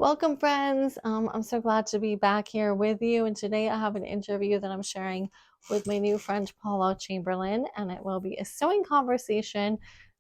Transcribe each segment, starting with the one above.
Welcome, friends. I'm so glad to be back here with you. And today I have an interview that I'm sharing with my new friend, Paula Chamberlain, and it will be a sewing conversation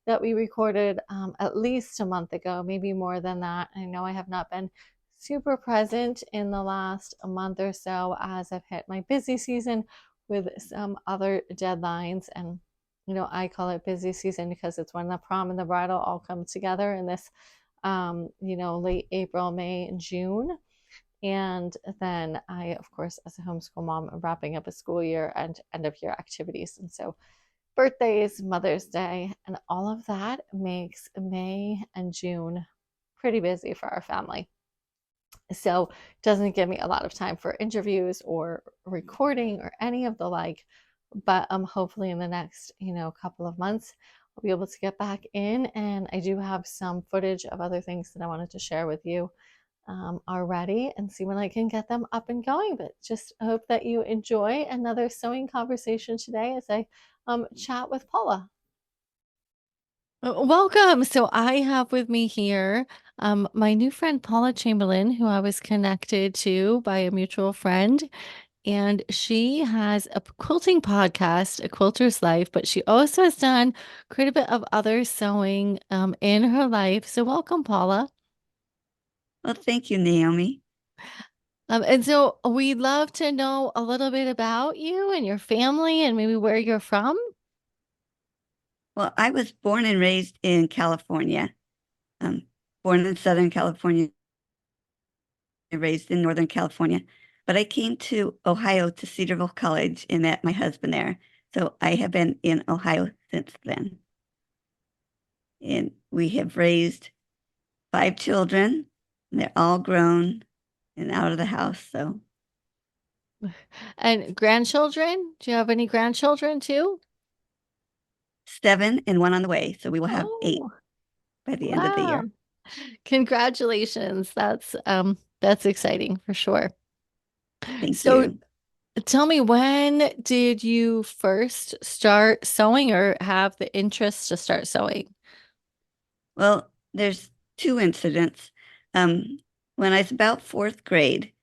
that we recorded at least a month ago, maybe more than that. I know I have not been super present in the last month or so as I've hit my busy season with some other deadlines. And, I call it busy season because it's when the prom and the bridal all come together in this late April, May, and June. And then I, of course, as a homeschool mom, am wrapping up a school year and end of year activities. And so birthdays, Mother's Day, and all of that makes May and June pretty busy for our family. So it doesn't give me a lot of time for interviews or recording or any of the like. But hopefully in the next, couple of months, I'll be able to get back in. And I do have some footage of other things that I wanted to share with you already and see when I can get them up and going. But just hope that you enjoy another sewing conversation today as I chat with Paula. Welcome. So I have with me here my new friend Paula Chamberlain, who I was connected to by a mutual friend. And she has a quilting podcast, A Quilter's Life, but she also has done quite a bit of other sewing in her life. So welcome, Paula. Well, thank you, Naomi. And so we'd love to know a little bit about you and your family and maybe where you're from. Well, I was born and raised in California, um, born in Southern California, raised in Northern California. But I came to Ohio to Cedarville College and met my husband there. So I have been in Ohio since then. And we have raised 5 children. And they're all grown and out of the house. So And grandchildren? Do you have any grandchildren too? 7 and 1 on the way. So we will have 8 Oh, by the end of the wow. year. Congratulations. That's exciting for sure. Thank So you. tell me, when did you first start sewing or have the interest to start sewing? Well, there's 2 incidents. Um, when I was about 4th grade,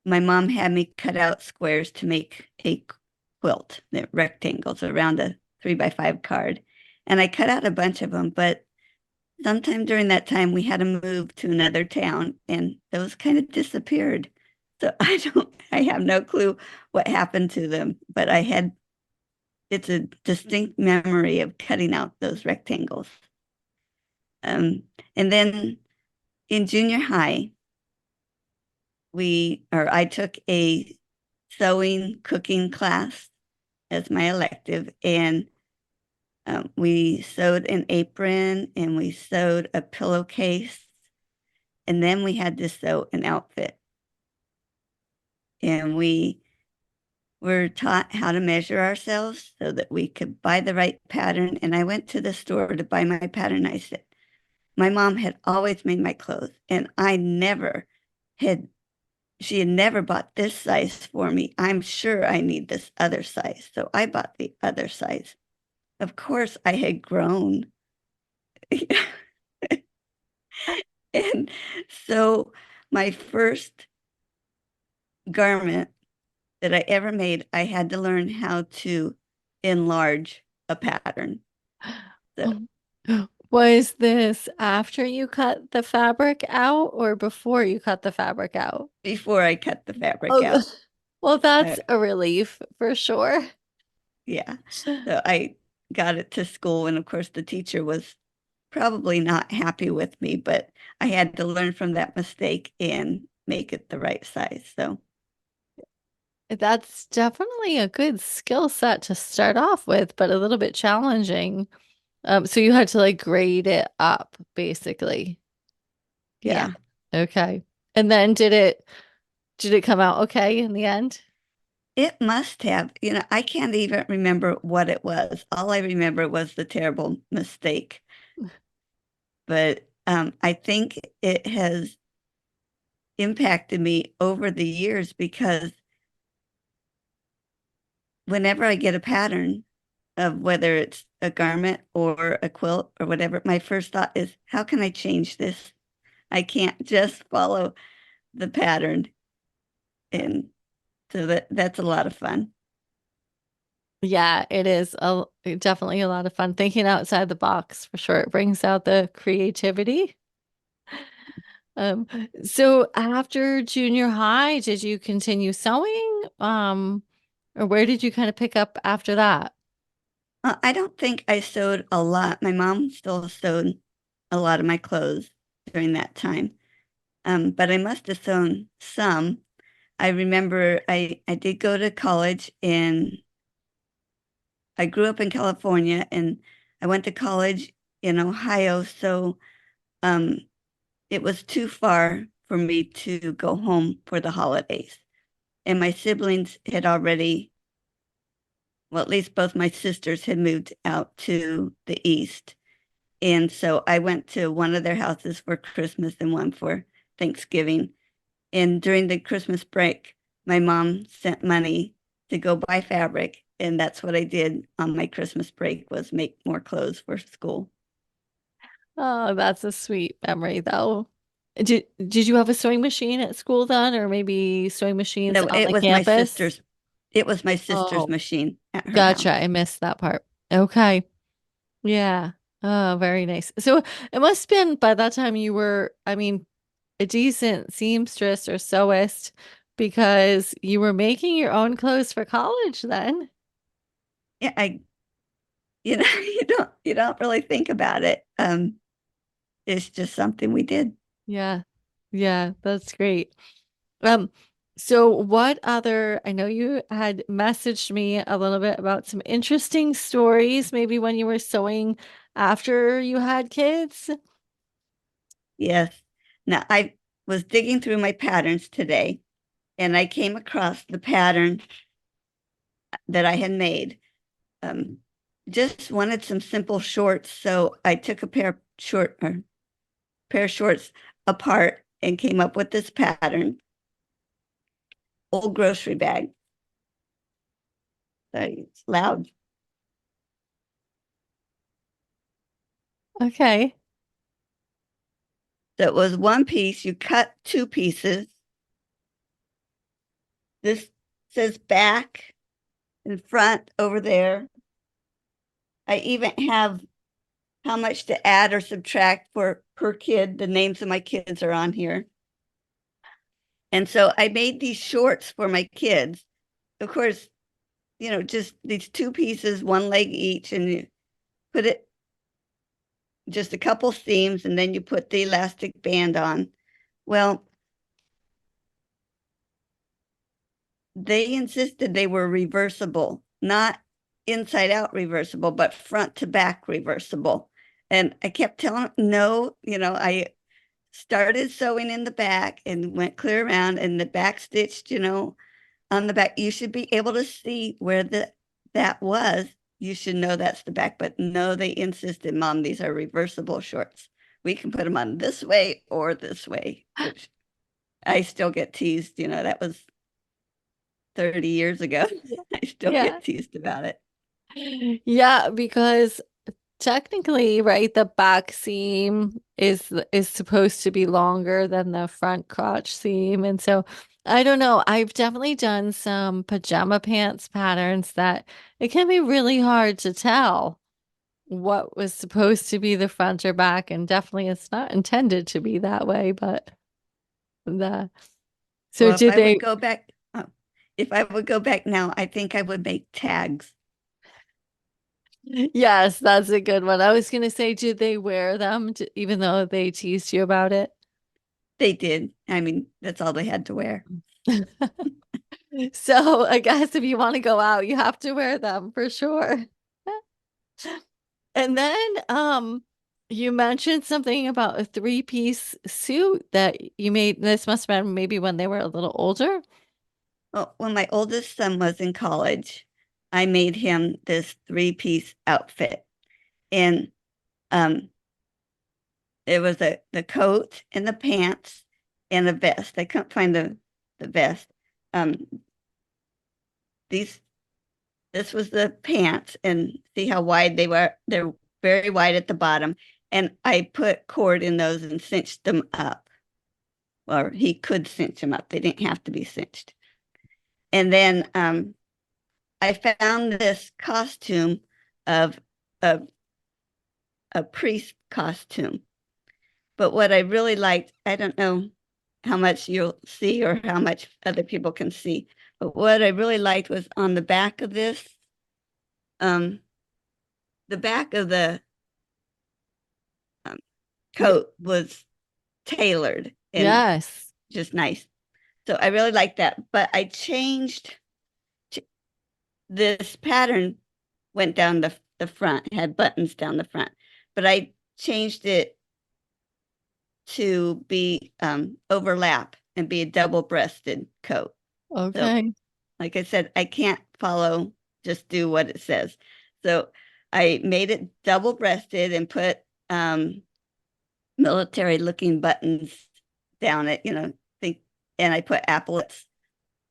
my mom had me cut out squares to make a quilt, the rectangles around a 3x5 card. And I cut out a bunch of them, but sometime during that time we had to move to another town and those kind of disappeared. So I have no clue what happened to them, but it's a distinct memory of cutting out those rectangles. And then in junior high, I took a sewing cooking class as my elective, and we sewed an apron and we sewed a pillowcase, and then we had to sew an outfit. And we were taught how to measure ourselves so that we could buy the right pattern. And I went to the store to buy my pattern. I said, my mom had always made my clothes, and had she had never bought this size for me. I'm sure I need this other size. So I bought the other size. Of course, I had grown. And so my first garment that I ever made, I had to learn how to enlarge a pattern. So Was this after you cut the fabric out or before you cut the fabric out? before I cut the fabric Oh, out, well, uh, that's a relief for sure. yeah. So I got it to school, and of course, the teacher was probably not happy with me, but I had to learn from that mistake and make it the right size. So, That's definitely a good skill set to start off with, but a little bit challenging. So you had to like grade it up, basically. Yeah. yeah, Okay. And then did it come out okay in the end? it must have. I can't even remember what it was. All I remember was the terrible mistake. But I think it has impacted me over the years because whenever I get a pattern of whether it's a garment or a quilt or whatever, my first thought is, how can I change this? I can't just follow the pattern. And so that's a lot of fun. Yeah, it is definitely a lot of fun thinking outside the box for sure. It brings out the creativity. Um, so after junior high, did you continue sewing? Or where did you kind of pick up after that? I don't think I sewed a lot. My mom still sewed a lot of my clothes during that time. But I must have sewn some. I remember I did go to college and I grew up in California and I went to college in Ohio. So um, it was too far for me to go home for the holidays. And my siblings had already, well, at least both my sisters had moved out to the east. And so I went to one of their houses for Christmas and one for Thanksgiving. And during the Christmas break, my mom sent money to go buy fabric. And that's what I did on my Christmas break was make more clothes for school. Oh, that's a sweet memory though. Did you have a sewing machine at school then, or maybe sewing machines No, on the campus? it was my sister's Oh, machine at her gotcha. house. I missed that part. Okay. Yeah. Oh, very nice. So it must have been by that time you were, I mean, a decent seamstress or sewist because you were making your own clothes for college then. Yeah, you don't really think about it. It's just something we did. Yeah. Yeah, that's great. Um, so what other, I know you had messaged me a little bit about some interesting stories, maybe when you were sewing after you had kids. Yes. Now I was digging through my patterns today and I came across the pattern that I had made. Um, just wanted some simple shorts, so I took a pair of shorts apart and came up with this pattern. Old grocery bag. Sorry, it's loud. Okay. So it was one piece. You cut two pieces. This says back and front over there. I even have how much to add or subtract for per kid. The names of my kids are on here. And so I made these shorts for my kids. Of course, just these two pieces, one leg each, and you put it just a couple seams, and then you put the elastic band on. Well, they insisted they were reversible, not inside out reversible, but front to back reversible. And I kept telling them, no, I started sewing in the back and went clear around and the back stitched, on the back. You should be able to see where that was. You should know that's the back. But no, they insisted, Mom, these are reversible shorts. We can put them on this way or this way, which I still get teased. That was 30 years ago. I still Yeah. get teased about it. Yeah, because technically, right, the back seam is supposed to be longer than the front crotch seam. And so I don't know. I've definitely done some pajama pants patterns that it can be really hard to tell what was supposed to be the front or back, and definitely it's not intended to be that way, but the so Well, did they if I would go back now, I think I would make tags. yes, that's a good one. I was gonna say, did they wear them even though they teased you about it? They did. I mean, that's all they had to wear. So I guess if you want to go out, you have to wear them for sure. And then you mentioned something about a three-piece suit that you made. This must have been maybe when they were a little older. Well, when my oldest son was in college, I made him this three-piece outfit. And um, it was the coat and the pants and a vest. I couldn't find the vest. Um, these this was the pants, and see how wide they were. They're very wide at the bottom, And I put cord in those and cinched them up, or he could cinch them up. They didn't have to be cinched. And then I found this costume of a, a priest costume. But what I really liked, I don't know how much you'll see or how much other people can see, but what I really liked was on um, the back of the um, Yeah. coat was tailored and Yes. just nice. So I really liked that. But I changed this pattern went down the front, had buttons down the front, but I changed it to be overlap and be a double-breasted coat. So, Okay. like I said, I can't follow, just do what it says. So I made it double-breasted and put military-looking buttons down it, think, and I put epaulets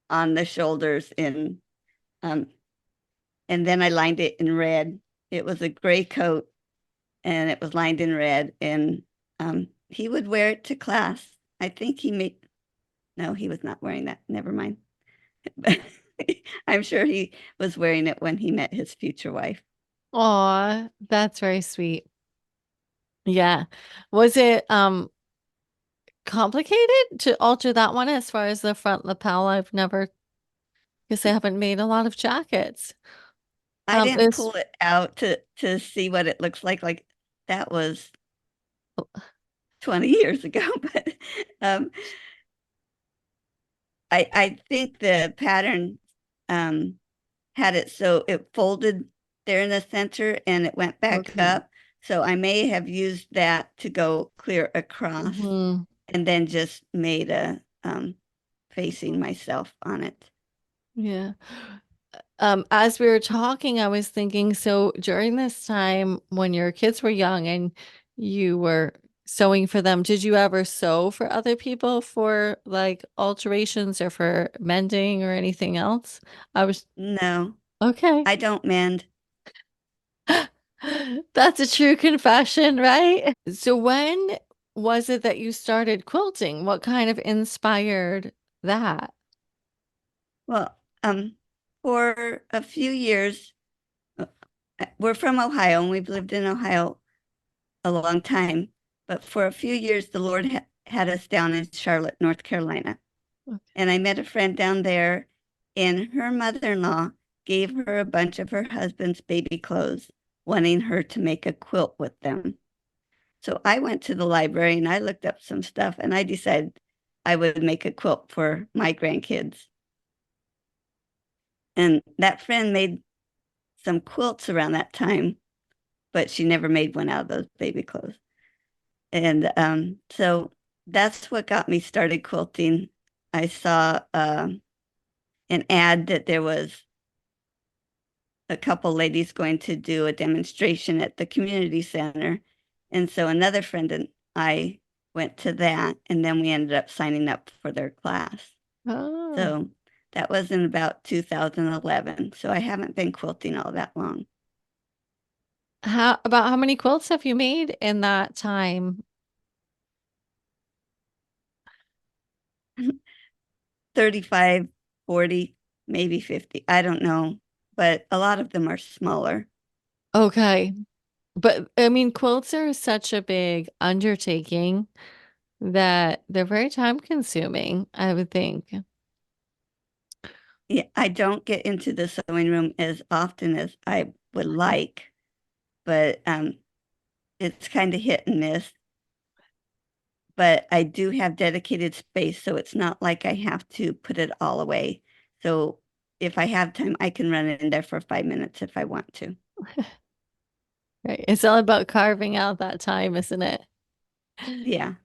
on the shoulders um, and then I lined it in red. It was a gray coat and it was lined in red. And he would wear it to class. I think no, he was not wearing that. Never mind. I'm sure he was wearing it when he met his future wife. Aw, that's very sweet. Yeah. Was it complicated to alter that one as far as the front lapel? I've never, because I haven't made a lot of jackets. I didn't This pull it out to see what it looks like. Like that was 20 years ago, but um, I think the pattern um, had it so it folded there in the center and it went back okay. up. So I may have used that to go clear across Hmm. and then just made a facing myself on it. Yeah. As we were talking, I was thinking, so during this time when your kids were young and you were sewing for them, did you ever sew for other people for like alterations or for mending or anything else? I was No, okay. I don't mend. That's a true confession, right? So when was it that you started quilting? What kind of inspired that? Well, for a few years, uh, we're from Ohio and we've lived in Ohio a long time. But for a few years, the Lord had us down in Charlotte, North Carolina. And I met a friend down there, and her mother-in-law gave her a bunch of her husband's baby clothes, wanting her to make a quilt with them. So I went to the library and I looked up some stuff and I decided I would make a quilt for my grandkids. And that friend made some quilts around that time, but she never made one out of those baby clothes. And so that's what got me started quilting. I saw an ad that there was a couple ladies going to do a demonstration at the community center. And so another friend and I went to that, and then we ended up signing up for their class. Oh, So that was in about 2011. So I haven't been quilting all that long. how many quilts have you made in that time? 35, 40, maybe 50. I don't know, but a lot of them are smaller. Okay. But I mean, quilts are such a big undertaking that they're very time consuming, I would think. Yeah, I don't get into the sewing room as often as I would like, but it's kind of hit and miss. But I do have dedicated space, so it's not like I have to put it all away. So if I have time, I can run it in there for 5 minutes if I want to. Right. It's all about carving out that time, isn't it? Yeah.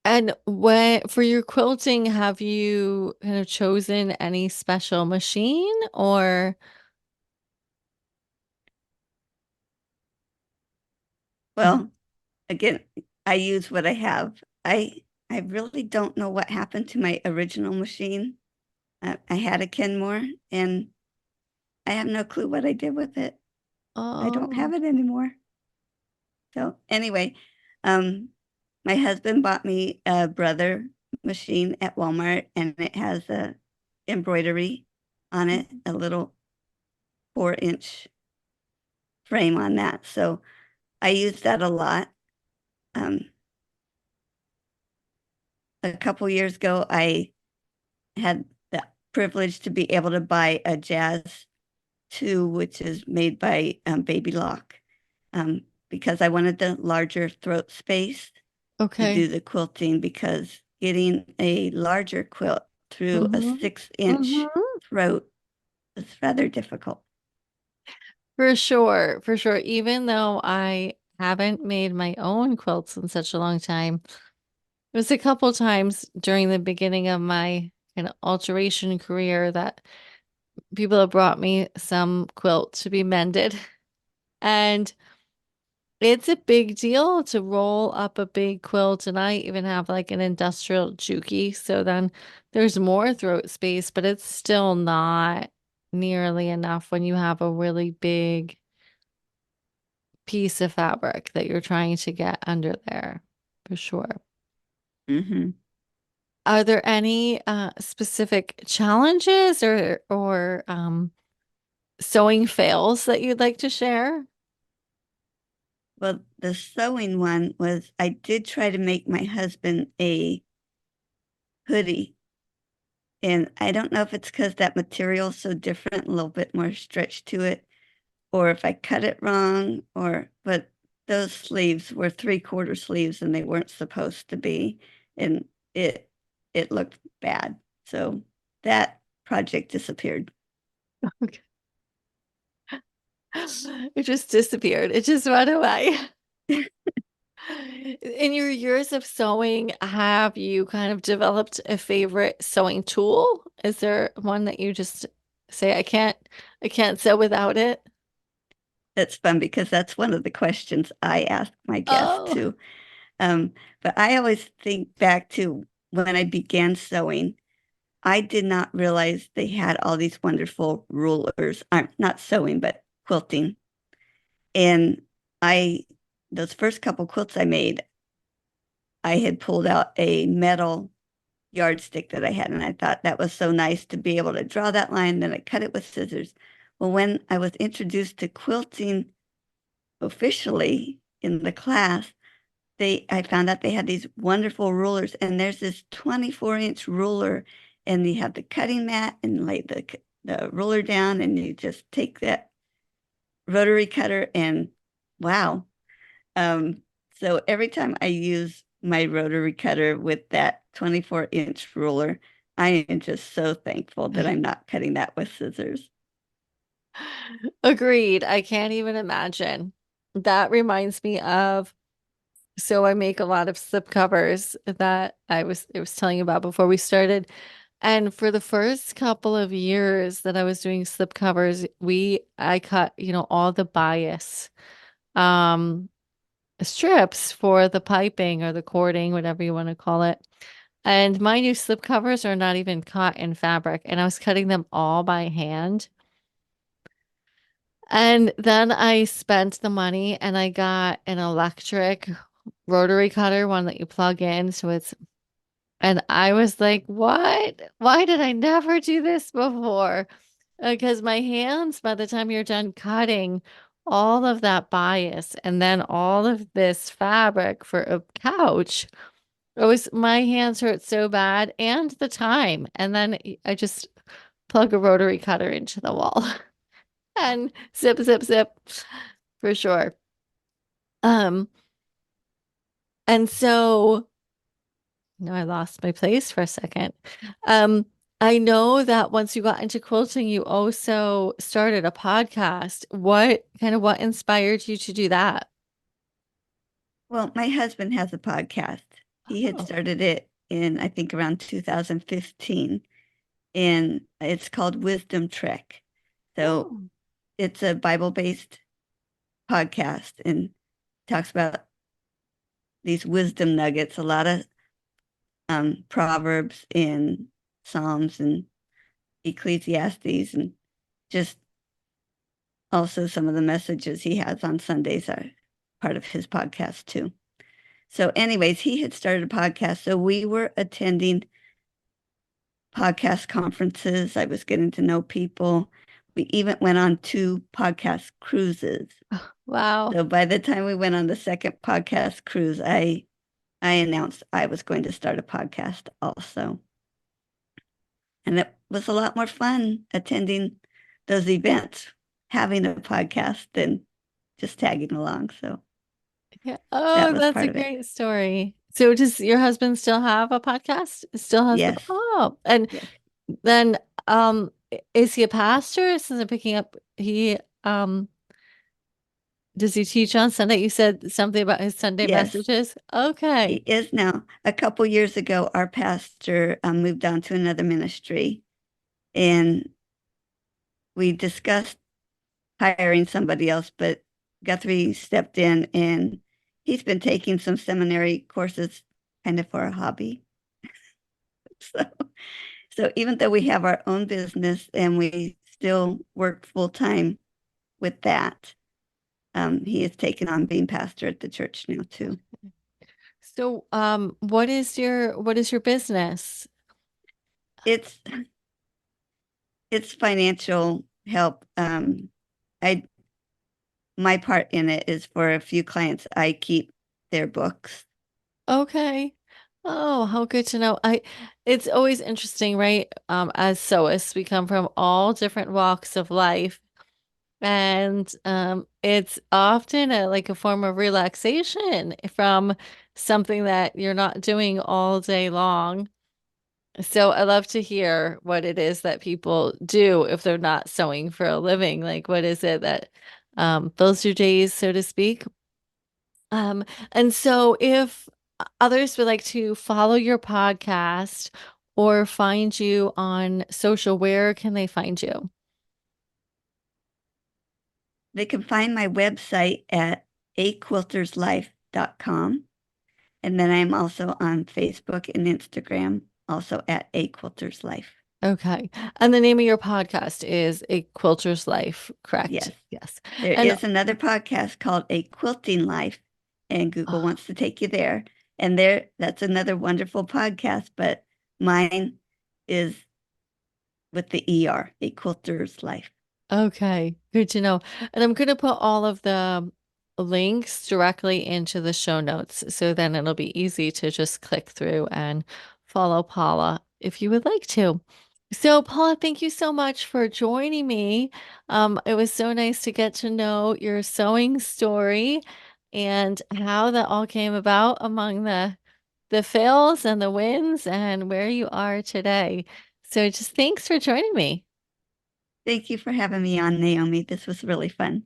And when for your quilting, have you kind of chosen any special machine or Well, again, I use what I have. I really don't know what happened to my original machine. I had a Kenmore, and I have no clue what I did with it. I don't oh, have it anymore. So anyway, um, my husband bought me a brother machine at Walmart, and it has a embroidery on it, a little 4-inch frame on that. So I use that a lot. Um, a couple years ago, I had the privilege to be able to buy a Jazz 2, which is made by Baby Lock, because I wanted the larger throat space to Okay. do the quilting, because getting a larger quilt through a Mm-hmm. 6-inch Mm-hmm. throat is rather difficult. For sure, for sure. Even though I haven't made my own quilts in such a long time, it was a couple times during the beginning of my kind of alteration career that people have brought me some quilt to be mended. And it's a big deal to roll up a big quilt. And I even have like an industrial juki. So then there's more throat space, but it's still not nearly enough when you have a really big piece of fabric that you're trying to get under there, for sure. Hmm. Are there any specific challenges or sewing fails that you'd like to share? Well, the sewing one was, I did try to make my husband a hoodie. And I don't know if it's because that material is so different, a little bit more stretch to it, or if I cut it wrong, but those sleeves were 3/4 sleeves and they weren't supposed to be. And it it looked bad. So that project disappeared. Okay. It just disappeared. It just went away. In your years of sewing, have you kind of developed a favorite sewing tool? Is there one that you just say, I can't sew without it? It's fun because that's one of the questions I ask my guests Oh, too. But I always think back to when I began sewing. I did not realize they had all these wonderful rulers. Not sewing, but quilting. And I, those first couple quilts I made, I had pulled out a metal yardstick that I had, and I thought that was so nice to be able to draw that line. Then I cut it with scissors. Well, when I was introduced to quilting officially in the class, I found out they had these wonderful rulers, and there's this 24-inch ruler, and you have the cutting mat and lay the ruler down, and you just take that rotary cutter and wow. Um, so every time I use my rotary cutter with that 24-inch ruler, I am just so thankful that I'm not cutting that with scissors. agreed. I can't even imagine. That reminds me of, so I make a lot of slip covers that I was telling you about before we started. And for the first couple of years that I was doing slip covers, I cut, all the bias um strips for the piping or the cording, whatever you want to call it. And my new slip covers are not even cut in fabric, and I was cutting them all by hand. And then I spent the money and I got an electric rotary cutter, one that you plug in. And I was like, what? Why did I never do this before? Because my hands, by the time you're done cutting all of that bias and then all of this fabric for a couch, my hands hurt so bad and the time. And then I just plug a rotary cutter into the wall and zip, zip, zip for sure. Um, and so no, I lost my place for a second. Um, I know that once you got into quilting, you also started a podcast. What inspired you to do that? Well, my husband has a podcast. He had Oh, started it in, I think, around 2015, and it's called Wisdom Trek. So oh, it's a Bible-based podcast and talks about these wisdom nuggets, a lot of Proverbs and Psalms and Ecclesiastes, and just also some of the messages he has on Sundays. part of his podcast too. So, anyways, he had started a podcast. So we were attending podcast conferences. I was getting to know people. We even went on 2 podcast cruises. Wow. So by the time we went on the second podcast cruise, I announced I was going to start a podcast also. And it was a lot more fun attending those events, having a podcast than just tagging along. So Yeah. that Oh, was that's a part of it. great story. So does your husband still have a podcast? Still has the Yes. and Yes. then is he a pastor? Since I'm picking up does he teach on Sunday? You said something about his Sunday Yes. messages. He Okay. is now. A couple years ago, our pastor moved on to another ministry, and we discussed hiring somebody else, but Guthrie stepped in and he's been taking some seminary courses kind of for a hobby. So, so even though we have our own business and we still work full time with that, he has taken on being pastor at the church now too. So what is your business? It's it's financial help. I my part in it is for a few clients. I keep their books. Okay. Oh, how good to know. It's always interesting, right? As sewists, we come from all different walks of life. And it's often like a form of relaxation from something that you're not doing all day long. So I love to hear what it is that people do if they're not sewing for a living. Like, what is it that fills your days, so to speak? Um, and so if others would like to follow your podcast or find you on social, where can they find you? They can find my website at aquilterslife.com. And then I'm also on Facebook and Instagram, also at A Quilter's Life. Okay. And the name of your podcast is A Quilter's Life, correct? Yes. Yes. There And is another podcast called A Quilting Life, and Google oh, wants to take you there. And that's another wonderful podcast, but mine is with the ER, A Quilter's Life. okay, good to know. And I'm going to put all of the links directly into the show notes so then it'll be easy to just click through and follow Paula if you would like to. So, Paula, thank you so much for joining me. It was so nice to get to know your sewing story and how that all came about among the fails and the wins and where you are today. So, just thanks for joining me. Thank you for having me on, Naomi. This was really fun.